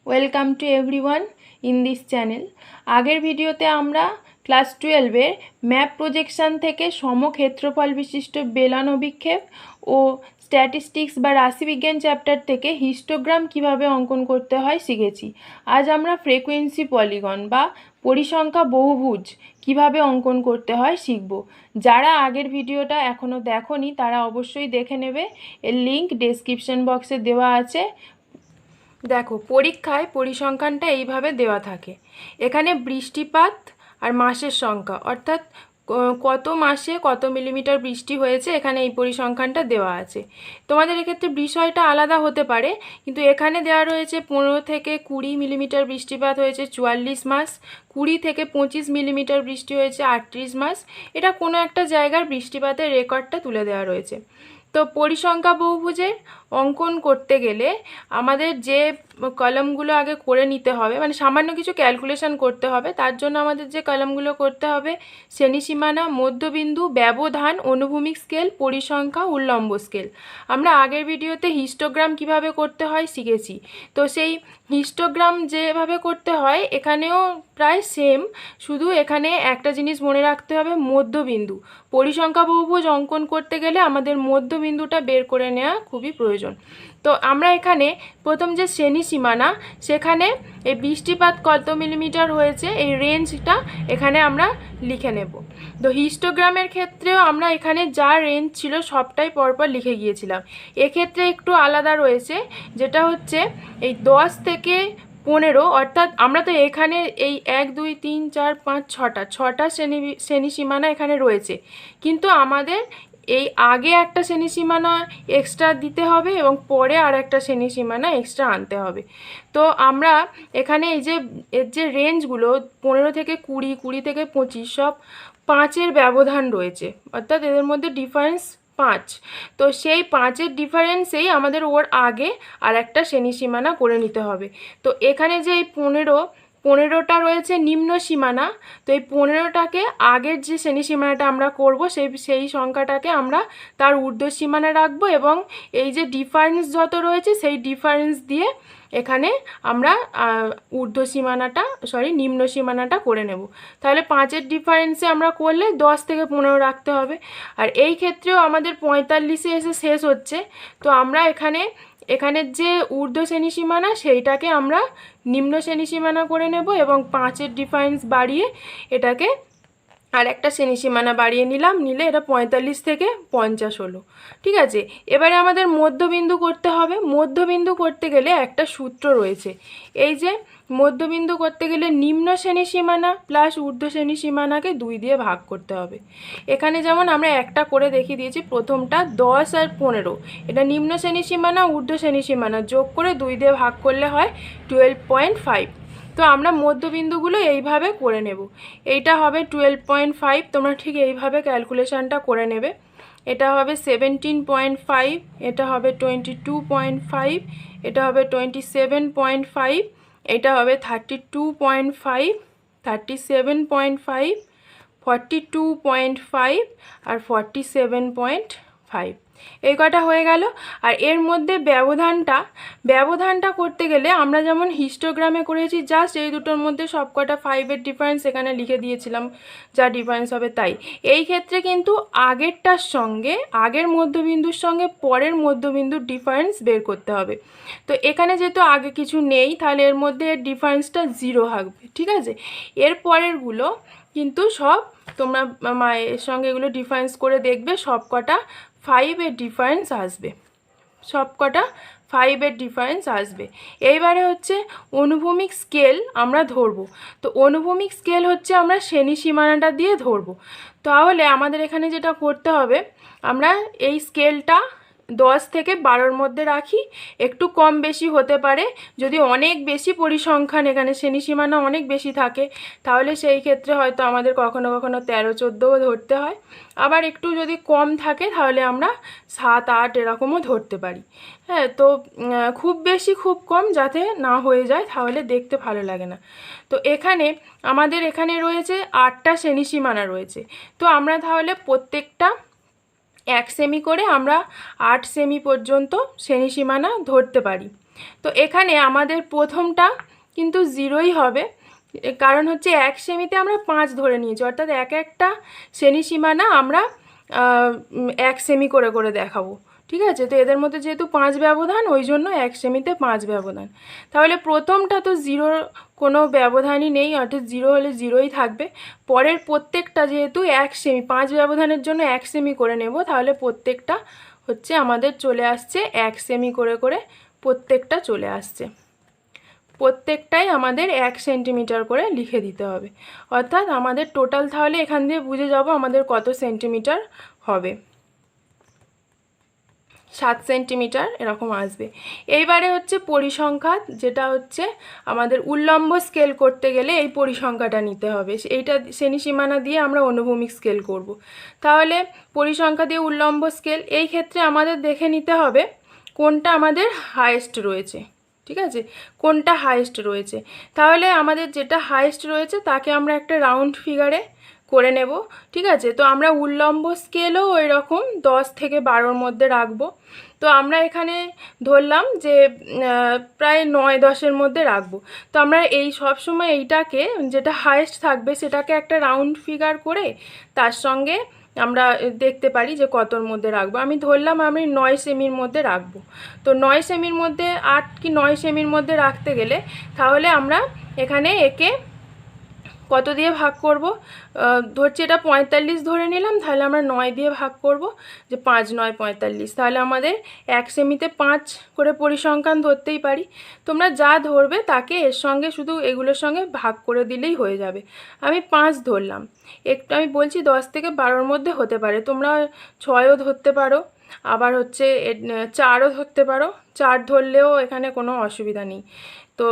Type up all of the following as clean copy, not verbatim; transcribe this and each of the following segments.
Welcome to everyone in this channel. আগের ভিডিওতে আমরা ক্লাস 12-এর ম্যাপ প্রজেকশান থেকে সমক্ষেত্রফল বিশিষ্ট বেলন অভিক্ষেপ ও স্ট্যাটিস্টিক্স বা রাশিবিজ্ঞান চ্যাপ্টার থেকে হিস্টোগ্রাম কিভাবে অঙ্কন করতে হয় শিখেছি। আজ আমরা ফ্রিকোয়েন্সি পলিগন বা পরিসংখ্যা বহুভুজ কিভাবে অঙ্কন করতে হয় শিখব। যারা আগের ভিডিওটা এখনও দেখোনি তারা অবশ্যই দেখে নেবে, এর লিঙ্ক ডেসক্রিপশন বক্সে দেওয়া আছে। দেখো, পরীক্ষায় পরিসংখ্যানটা এইভাবে দেওয়া থাকে। এখানে বৃষ্টিপাত আর মাসের সংখ্যা, অর্থাৎ কত মাসে কত মিলিমিটার বৃষ্টি হয়েছে, এখানে এই পরিসংখ্যানটা দেওয়া আছে। তোমাদের এক্ষেত্রে বিষয়টা আলাদা হতে পারে, কিন্তু এখানে দেওয়া রয়েছে 15 থেকে 20 মিলিমিটার বৃষ্টিপাত হয়েছে 44 মাস, 20 থেকে 25 মিলিমিটার বৃষ্টি হয়েছে 38 মাস। এটা কোনো একটা জায়গার বৃষ্টিপাতের রেকর্ডটা তুলে দেওয়া রয়েছে। তো পরিসংখ্যা বহুভুজের অঙ্কন করতে গেলে আমাদের যে কলামগুলো আগে করে নিতে হবে, মানে সামান্য কিছু ক্যালকুলেশন করতে হবে। তার জন্য আমাদের যে কলামগুলো করতে হবে, শ্রেণীসীমানা, মধ্যবিন্দু, ব্যবধান, অনুভূমিক স্কেল, পরিসংখ্যা, উল্লম্ব স্কেল। আমরা আগের ভিডিওতে হিস্টোগ্রাম কিভাবে করতে হয় শিখেছি। তো সেই হিস্টোগ্রাম যেভাবে করতে হয় এখানেও প্রায় সেম, শুধু এখানে একটা জিনিস মনে রাখতে হবে, মধ্যবিন্দু। পরিসংখ্যা বহুভুজ অঙ্কন করতে গেলে আমাদের মধ্যবিন্দুটা বের করে নেওয়া খুবই প্রয়োজন। তো আমরা এখানে প্রথম যে শ্রেণীসীমানা, সেখানে এই বৃষ্টিপাত কত মিলিমিটার হয়েছে এই রেঞ্জটা এখানে আমরা লিখে নেব। তো হিস্টোগ্রামের ক্ষেত্রেও আমরা এখানে যা রেঞ্জ ছিল সবটাই পরপর লিখে গিয়েছিলাম। এক্ষেত্রে একটু আলাদা রয়েছে, যেটা হচ্ছে এই 10 থেকে 15, অর্থাৎ আমরা তো এখানে এই 1 2 3 4 5 ছটা শ্রেণীসীমানা এখানে রয়েছে, কিন্তু আমাদের এই আগে একটা শ্রেণীসীমানা এক্সট্রা দিতে হবে এবং পরে আর একটা শ্রেণীসীমানা এক্সট্রা আনতে হবে। তো আমরা এখানে এই যে এর যে রেঞ্জগুলো 15 থেকে 20, 20 থেকে 25 সব 5-এর ব্যবধান রয়েছে, অর্থাৎ এদের মধ্যে ডিফারেন্স 5। তো সেই 5-এর ডিফারেন্সেই আমাদের ওর আগে আর একটা শ্রেণীসীমানা করে নিতে হবে। তো এখানে যে এই 15টা রয়েছে নিম্ন সীমানা, তো এই 15টাকে আগের যে শ্রেণীসীমানাটা আমরা করব সেই সংখ্যাটাকে আমরা তার ঊর্ধ্ব সীমানা রাখবো, এবং এই যে ডিফারেন্স যত রয়েছে সেই ডিফারেন্স দিয়ে এখানে আমরা নিম্ন সীমানাটা করে নেব। তাহলে 5-এর ডিফারেন্সে আমরা করলে 10 থেকে 15 রাখতে হবে। আর এই ক্ষেত্রেও আমাদের 45-এ এসে শেষ হচ্ছে। তো আমরা এখানের যে ঊর্ধ্ব শ্রেণীসীমানা সেইটাকে আমরা নিম্ন শ্রেণীসীমানা করে নেব, এবং 5-এর ডিফারেন্স বাড়িয়ে এটাকে আর একটা শ্রেণীসীমানা বাড়িয়ে নিলে এটা 45 থেকে 50 হলো। ঠিক আছে, এবারে আমাদের মধ্যবিন্দু করতে হবে। মধ্যবিন্দু করতে গেলে একটা সূত্র রয়েছে। এই যে মধ্যবিন্দু করতে গেলে নিম্ন শ্রেণীসীমানা প্লাস ঊর্ধ্ব শ্রেণীসীমানাকে 2 দিয়ে ভাগ করতে হবে। এখানে যেমন আমরা একটা করে দেখিয়ে দিয়েছি, প্রথমটা 10 আর 15, এটা নিম্ন শ্রেণীসীমানা ঊর্ধ্ব শ্রেণীসীমানা যোগ করে 2 দিয়ে ভাগ করলে হয় 12.5। তো আমরা মধ্যবিন্দুগুলো এইভাবে করে নেব। এইটা হবে 12.5, তোমরা ঠিক এইভাবে ক্যালকুলেশানটা করে নেবে। এটা হবে 17.5, এটা হবে 22.5, এটা হবে 27.5, এটা হবে 32.5, 37.5, 42.5 আর 47.5। এই কটা হয়ে গেল। আর এর মধ্যে ব্যবধানটা করতে গেলে আমরা যেমন হিস্টোগ্রামে করেছি, জাস্ট এই দুটোর মধ্যে সব কটা 5-এর ডিফারেন্স এখানে লিখে দিয়েছিলাম, যা ডিফারেন্স হবে তাই। এই ক্ষেত্রে কিন্তু আগের মধ্যবিন্দুর সঙ্গে পরের মধ্যবিন্দুর ডিফারেন্স বের করতে হবে। তো এখানে যেহেতু আগে কিছু নেই, তাহলে এর মধ্যে এর ডিফারেন্সটা 0 থাকবে। ঠিক আছে, এর পরেরগুলো কিন্তু সব তোমরা মায়ের সঙ্গে এগুলো ডিফারেন্স করে দেখবে, সব কটা 5-এর ডিফারেন্স আসবে, এইবারে হচ্ছে অনুভূমিক স্কেল আমরা ধরবো। তো অনুভূমিক স্কেল হচ্ছে আমরা শ্রেণীসীমানাটা দিয়ে ধরবো। তাহলে আমাদের এখানে যেটা করতে হবে, আমরা এই স্কেলটা 10 থেকে 12-র মধ্যে রাখি। একটু কম বেশি হতে পারে, যদি অনেক বেশি পরিসংখ্যান এখানে শ্রেণীসীমানা অনেক বেশি থাকে তাহলে সেই ক্ষেত্রে হয়তো আমাদের কখনো কখনো 13-14ও ধরতে হয়। আবার একটু যদি কম থাকে তাহলে আমরা 7-8 এরকমও ধরতে পারি। হ্যাঁ, তো খুব বেশি খুব কম যাতে না হয়ে যায়, তাহলে দেখতে ভালো লাগে না। তো আমাদের এখানে রয়েছে 8টা শ্রেণীসীমানা রয়েছে। তো আমরা তাহলে প্রত্যেকটা 1 সেমি করে আমরা 8 সেমি পর্যন্ত শ্রেণীসীমানা ধরতে পারি। তো এখানে আমাদের প্রথমটা কিন্তু 0ই হবে, কারণ হচ্ছে 1 সেমিতে আমরা 5 ধরে নিয়েছি, অর্থাৎ একটা শ্রেণী সীমানা আমরা 1 সেমি করে করে দেখাবো। ঠিক আছে, তো এদের মধ্যে যেহেতু 5 ব্যবধান, ওই জন্য 1 সেমিতে 5 ব্যবধান। তাহলে প্রথমটা তো 0 কোনো ব্যবধানই নেই, অর্থাৎ 0 হলে 0ই থাকবে। পরের প্রত্যেকটা যেহেতু 1 সেমি, 5 ব্যবধানের জন্য 1 সেমি করে নেব, তাহলে প্রত্যেকটা হচ্ছে আমাদের চলে আসছে 1 সেমি করে করে প্রত্যেকটা চলে আসছে। প্রত্যেকটাই আমাদের 1 সেন্টিমিটার করে লিখে দিতে হবে, অর্থাৎ আমাদের টোটাল তাহলে এখান দিয়ে বুঝে যাব আমাদের কত সেন্টিমিটার হবে। 7 সেন্টিমিটার এরকম আসবে। এইবারে হচ্ছে পরিসংখ্যা, যেটা হচ্ছে আমাদের উল্লম্ব স্কেল করতে গেলে এই পরিসংখ্যাটা নিতে হবে। এইটা শ্রেণী সীমানা দিয়ে আমরা অনুভূমিক স্কেল করব। তাহলে পরিসংখ্যা দিয়ে উল্লম্ব স্কেল, এই ক্ষেত্রে আমাদের দেখে নিতে হবে কোনটা আমাদের হাইয়েস্ট রয়েছে। ঠিক আছে, কোনটা হাইয়েস্ট রয়েছে। তাহলে আমাদের যেটা হাইয়েস্ট রয়েছে তাকে আমরা একটা রাউন্ড ফিগারে করে নেব। ঠিক আছে, তো আমরা উল্লম্ব স্কেলও ওই রকম 10 থেকে 12-র মধ্যে রাখবো। তো আমরা এখানে ধরলাম যে প্রায় 9-10-এর মধ্যে রাখবো। তো আমরা এই সব সময় এইটাকে যেটা হাইয়েস্ট থাকবে সেটাকে একটা রাউন্ড ফিগার করে তার সঙ্গে আমরা দেখতে পারি যে কতর মধ্যে রাখবো। আমি ধরলাম আমি 9 সেমির মধ্যে রাখবো। তো 9 সেমির মধ্যে 8 কি 9 সেমির মধ্যে রাখতে গেলে তাহলে আমরা এখানে একে কত দিয়ে ভাগ করব, ধরছি এটা 45 ধরে নিলাম, তাহলে আমরা 9 দিয়ে ভাগ করব, যে 5 9 45। তাহলে আমাদের 1 সেমিতে 5 করে পরিসংখ্যান ধরতেই পারি। তোমরা যা ধরবে তাকে এর সঙ্গে শুধু এগুলোর সঙ্গে ভাগ করে দিলেই হয়ে যাবে। আমি 5 ধরলাম, একটু আমি বলছি 10 থেকে 12-র মধ্যে হতে পারে, তোমরা 6ও ধরতে পারো, আবার হচ্ছে 4ও ধরতে পারো। 4 ধরলেও এখানে কোনো অসুবিধা নেই। তো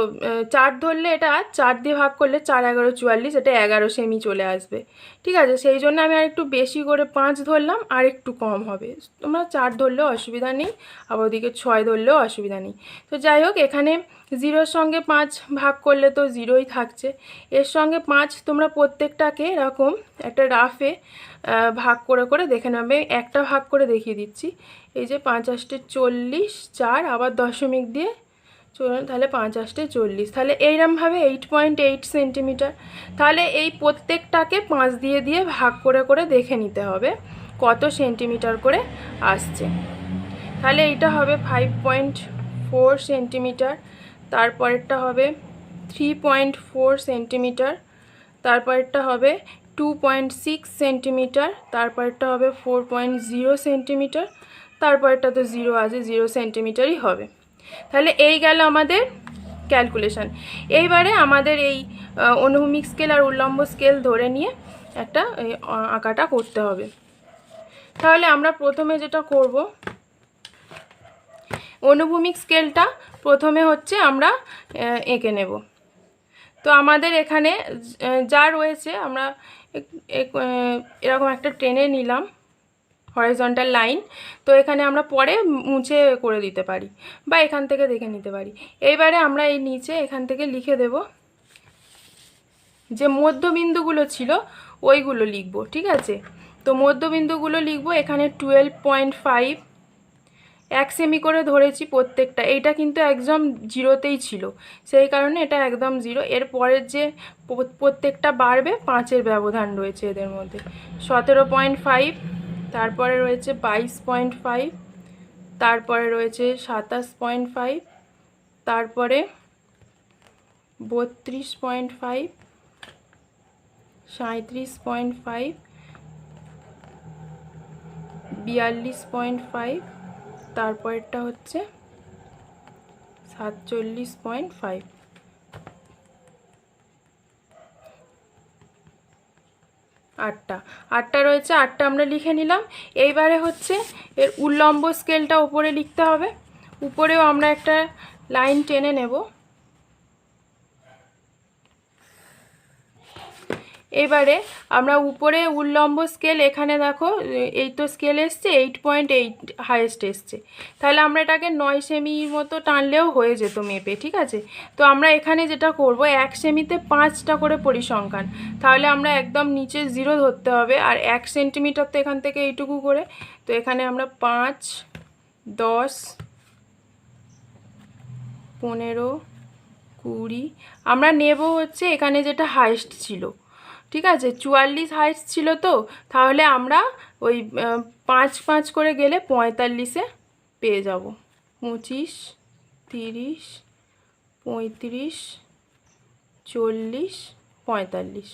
4 ধরলে এটা 4 দিয়ে ভাগ করলে 4 11 44, এটা 11 সেমি চলে আসবে। ঠিক আছে, সেই জন্য আমি আর একটু বেশি করে 5 ধরলাম, আর একটু কম হবে। তোমরা 4 ধরলেও অসুবিধা নেই, আবার ওদিকে 6 ধরলেও অসুবিধা নেই। তো যাই হোক, এখানে 0-র সঙ্গে 5 ভাগ করলে তো 0ই থাকছে, এর সঙ্গে 5 তোমরা প্রত্যেকটাকে এরকম একটা রাফে ভাগ করে করে দেখে নেবে। একটা ভাগ করে দেখিয়ে দিচ্ছি, এই যে 5 8 40, 4 আবার দশমিক দিয়ে চলুন, তাহলে 5 8 40, তাহলে এইরকমভাবে 8.8 সেন্টিমিটার। তাহলে এই প্রত্যেকটাকে 5 দিয়ে দিয়ে ভাগ করে করে দেখে নিতে হবে কত সেন্টিমিটার করে আসছে। তাহলে এইটা হবে 5.4 সেন্টিমিটার, তারপরেরটা হবে 3.4 সেন্টিমিটার, তারপরেরটা হবে 2.6 সেন্টিমিটার, তারপরেরটা হবে 4.0 সেন্টিমিটার, তারপরেরটা তো 0 আছে, 0 সেন্টিমিটারই হবে। তাহলে এই গেল আমাদের ক্যালকুলেশন। এইবারে আমাদের এই অনুভূমিক স্কেল আর উল্লম্ব স্কেল ধরে নিয়ে একটা আঁকাটা করতে হবে। তাহলে আমরা প্রথমে যেটা করব, অনুভূমিক স্কেলটা প্রথমে হচ্ছে আমরা এঁকে নেব। তো আমাদের এখানে যা রয়েছে আমরা এরকম একটা টেনে নিলাম হরিজন্টাল লাইন। তো এখানে আমরা পরে মুছে করে দিতে পারি বা এখান থেকে দেখে নিতে পারি। এইবারে আমরা এই নিচে এখান থেকে লিখে দেব যে মধ্যবিন্দুগুলো ছিল ওইগুলো লিখব। ঠিক আছে, তো মধ্যবিন্দুগুলো লিখব এখানে 12.5, 1 সেমি করে ধরেছি প্রত্যেকটা। এইটা কিন্তু একদম 0তেই ছিল, সেই কারণে এটা একদম 0। এর পরের যে প্রত্যেকটা বাড়বে 5-এর ব্যবধান রয়েছে এদের মধ্যে। 17.5, তারপরে রয়েছে 22.5, তারপরে রয়েছে 27.5, তারপরে 32.5, 37.5, 42.5, তারপরেরটা হচ্ছে 47.5। আটটা রয়েছে, 8টা আমরা লিখে নিলাম। এইবারে হচ্ছে এর উল্লম্ব স্কেলটা উপরে লিখতে হবে। উপরেও আমরা একটা লাইন টেনে নেব। এবারে আমরা উপরে উল্লম্ব স্কেল, এখানে দেখো এই তো স্কেল এসছে 8.8 হাইয়েস্ট এসছে, তাহলে আমরা এটাকে 9 সেমির মতো টানলেও হয়ে যেত মেপে। ঠিক আছে, তো আমরা এখানে যেটা করব 1 সেমিতে 5টা করে পরিসংখ্যান, তাহলে আমরা একদম নিচে 0 ধরতে হবে। আর 1 সেন্টিমিটার তো এখান থেকে এইটুকু করে, তো এখানে আমরা 5 10 15, 20 আমরা নেব হচ্ছে এখানে যেটা হাইস্ট ছিল, ঠিক আছে 44 হাইস্ট ছিল, তো তাহলে আমরা ওই 5 করে গেলে 45-এ পেয়ে যাব। 25, 30, 35, 40, 45।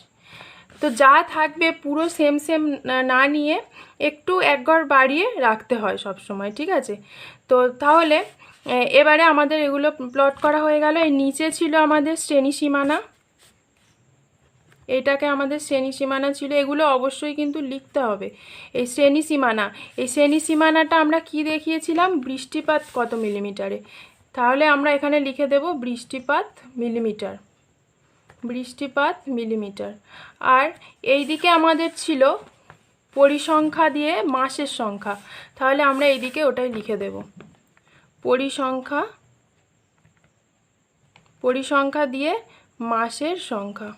তো যা থাকবে পুরো সেম না নিয়ে একটু এক ঘর বাড়িয়ে রাখতে হয় সব সময়, ঠিক আছে। তো তাহলে এবারে আমাদের এগুলো প্লট করা হয়ে গেল। এই নিচে ছিল আমাদের শ্রেণী সীমানা, এইটাকে আমাদের শ্রেণী সীমানা ছিল, এগুলো অবশ্যই কিন্তু লিখতে হবে। এই শ্রেণী সীমানা, এই শ্রেণী সীমানাটা আমরা কি দেখিয়েছিলাম, বৃষ্টিপাত কত মিলিমিটারে, তাহলে আমরা এখানে লিখে দেব বৃষ্টিপাত মিলিমিটার, বৃষ্টিপাত মিলিমিটার। আর এই দিকে আমাদের ছিল পরিসংখ্যা দিয়ে মাসের সংখ্যা, তাহলে আমরা এইদিকে ওটাই লিখে দেব পরিসংখ্যা দিয়ে মাসের সংখ্যা,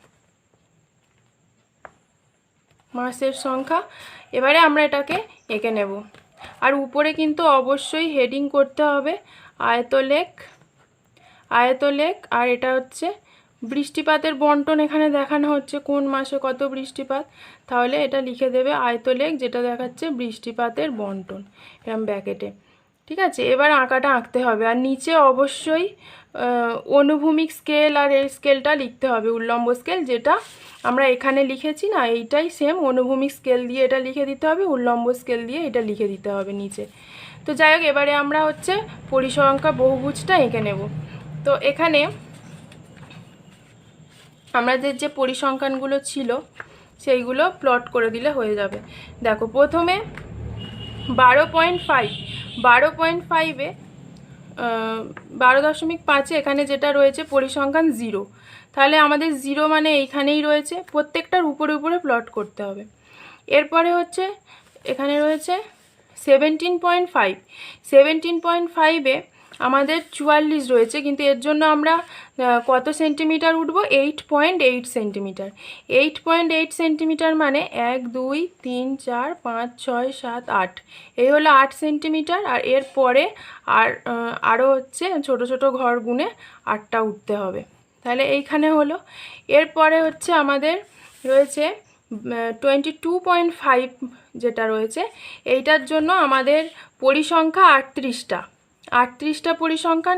মাসের সংখ্যা। এবারে আমরা এটাকে এঁকে নেব। আর উপরে কিন্তু অবশ্যই হেডিং করতে হবে আয়তলেখ, আর এটা হচ্ছে বৃষ্টিপাতের বন্টন, এখানে দেখানো হচ্ছে কোন মাসে কত বৃষ্টিপাত, তাহলে এটা লিখে দেবে আয়তলেখ যেটা দেখাচ্ছে বৃষ্টিপাতের বন্টন, এরকম ব্র্যাকেটে, ঠিক আছে। এবার আঁকাটা আঁকতে হবে। আর নিচে অবশ্যই অনুভূমিক স্কেল আর এই স্কেলটা লিখতে হবে, উল্লম্ব স্কেল যেটা আমরা এখানে লিখেছি না, এইটাই সেম অনুভূমিক স্কেল দিয়ে এটা লিখে দিতে হবে, উল্লম্ব স্কেল দিয়ে এটা লিখে দিতে হবে নিচে। তো যাই হোক, এবারে আমরা হচ্ছে পরিসংখ্যা বহুভুজটা এঁকে নেব। তো এখানে আমাদের যে পরিসংখ্যানগুলো ছিল সেইগুলো প্লট করে দিলে হয়ে যাবে। দেখো প্রথমে 12.5, 12.5-এ 12.5-এ এখানে যেটা রয়েছে পরিসংখ্যান 0, তাহলে আমাদের 0 মানে এইখানেই রয়েছে, প্রত্যেকটার উপরে উপরে প্লট করতে হবে। এরপরে হচ্ছে এখানে রয়েছে 17.5, 17.5-এ আমাদের 44 রয়েছে, কিন্তু এর জন্য আমরা কত সেন্টিমিটার উঠব, 8.8 সেন্টিমিটার। 8.8 সেন্টিমিটার মানে 1, 2, 3, 4, 5, 6, 7, 8, এই হলো 8 সেন্টিমিটার। আর এরপরে আরও হচ্ছে ছোট ছোট ঘর গুনে 8টা উঠতে হবে, তাহলে এইখানে হলো। এরপরে হচ্ছে আমাদের রয়েছে 22.5 যেটা রয়েছে, এইটার জন্য আমাদের পরিসংখ্যা 38টা পরিসংখ্যান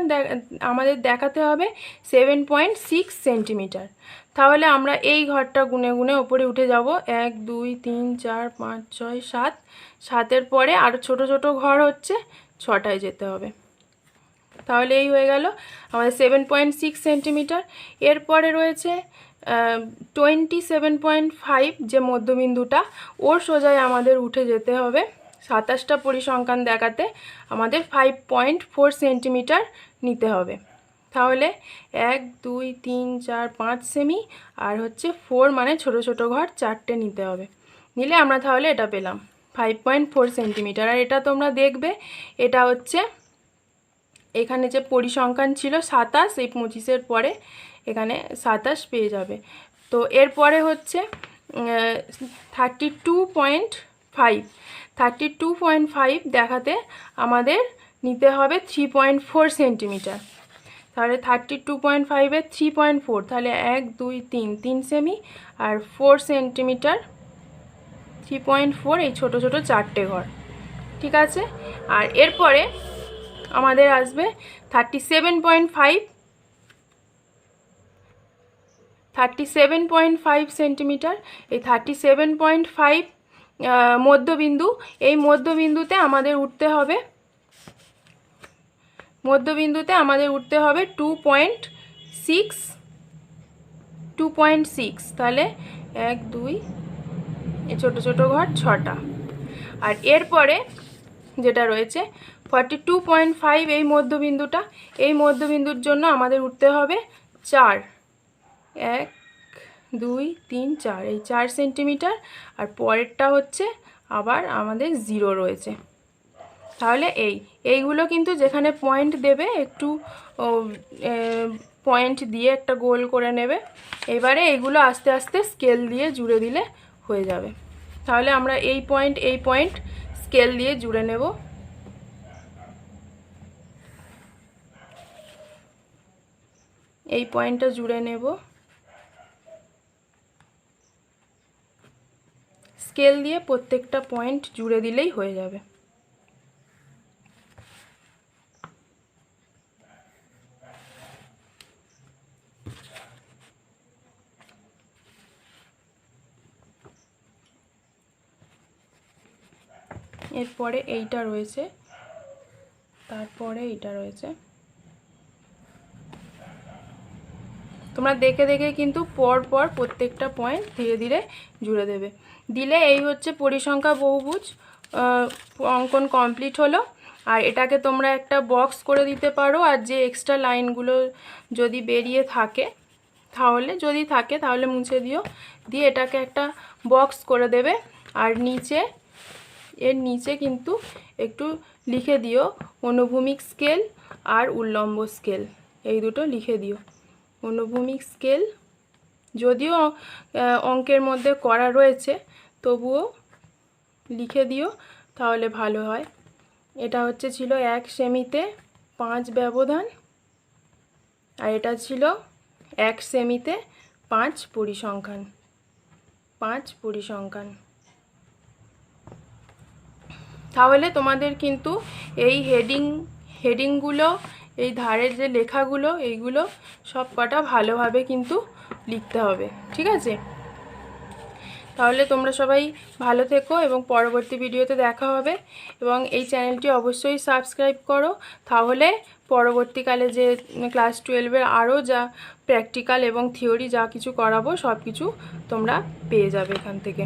আমাদের দেখাতে হবে 7.6 সেন্টিমিটার। তাহলে আমরা এই ঘরটা গুনে গুনে ওপরে উঠে যাব, 1, 2, 3, 4, 5, 6, 7, 7-এর পরে আরও ছোট ছোট ঘর হচ্ছে 6টায় যেতে হবে। তাহলে এই হয়ে গেল আমাদের 7.6 সেন্টিমিটার। এরপরে রয়েছে 27.5 যে মধ্যবিন্দুটা, ওর সোজায় আমাদের উঠে যেতে হবে 27টা পরিসংখ্যান দেখাতে আমাদের 5.4 সেন্টিমিটার নিতে হবে। তাহলে 1, 2, 3, 4, 5 সেমি, আর হচ্ছে 4 মানে ছোট ছোট ঘর 4টে নিতে হবে, নিলে আমরা তাহলে এটা পেলাম 5.4 সেন্টিমিটার। আর এটা তোমরা দেখবে, এটা হচ্ছে এখানে যে পরিসংখ্যান ছিল 27, এই 25-এর পরে এখানে 27 পেয়ে যাবে। তো এরপরে হচ্ছে 32.5 দেখাতে আমাদের নিতে হবে 3.4 সেন্টিমিটার। তাহলে 32.5-এ 3.4, তাহলে 1, 2, 3 সেমি, আর 4 সেন্টিমিটার, 3.4, এই ছোট ছোট 4টে ঘর, ঠিক আছে। আর এরপরে আমাদের আসবে 37.5 সেন্টিমিটার। এই 37.5 মধ্যবিন্দু, এই মধ্যবিন্দুতে আমাদের উঠতে হবে 2.6, তাহলে 1, 2, এই ছোট ছোট ঘর 6টা। আর এরপরে যেটা রয়েছে 42.5, এই মধ্যবিন্দুটা, এই মধ্যবিন্দুর জন্য আমাদের উঠতে হবে 4, 1, 2, 3, 4, এই 4 সেন্টিমিটার। আর পরেরটা হচ্ছে আবার আমাদের 0 রয়েছে। তাহলে এইগুলো কিন্তু যেখানে পয়েন্ট দেবে একটু পয়েন্ট দিয়ে একটা গোল করে নেবে। এবারে এইগুলো আস্তে আস্তে স্কেল দিয়ে জুড়ে দিলে হয়ে যাবে। তাহলে আমরা এই পয়েন্ট স্কেল দিয়ে জুড়ে নেব। এই পয়েন্টটা জুড়ে নেব। স্কেল দিয়ে প্রত্যেকটা পয়েন্ট জুড়ে দিলেই হয়ে যাবে। এরপরে এইটা রয়েছে, তারপরে এইটা রয়েছে। তোমরা দেখে দেখে কিন্তু পর পর প্রত্যেকটা পয়েন্ট ধীরে ধীরে জুড়ে দেবে। দিলে এই হচ্ছে পরিসংখ্যা বহুভুজ অঙ্কন কমপ্লিট হলো। আর এটাকে তোমরা একটা বক্স করে দিতে পারো। আর যে এক্সট্রা লাইনগুলো যদি বেরিয়ে থাকে তাহলে মুছে দিও। দিয়ে এটাকে একটা বক্স করে দেবে। আর এর নিচে কিন্তু একটু লিখে দিও অনুভূমিক স্কেল আর উল্লম্ব স্কেল, এই দুটো লিখে দিও। অনুভূমিক স্কেল যদিও অঙ্কের মধ্যে করা রয়েছে, তবুও লিখে দিও, তাহলে ভালো হয়। এটা ছিল 1 সেমিতে 5 ব্যবধান, আর এটা ছিল 1 সেমিতে 5 পরিসংখ্যান। তাহলে তোমাদের কিন্তু এই হেডিংগুলো, এই ধারের যে লেখাগুলো, এইগুলো সব কটা ভালোভাবে কিন্তু লিখতে হবে, ঠিক আছে? তাহলে তোমরা সবাই ভালো থেকো এবং পরবর্তী ভিডিওতে দেখা হবে। এবং এই চ্যানেলটি অবশ্যই সাবস্ক্রাইব করো, তাহলে পরবর্তীকালে যে ক্লাস 12-এর আরও যা প্র্যাকটিক্যাল এবং থিওরি যা কিছু করাবো সব কিছু তোমরা পেয়ে যাবে এখান থেকে।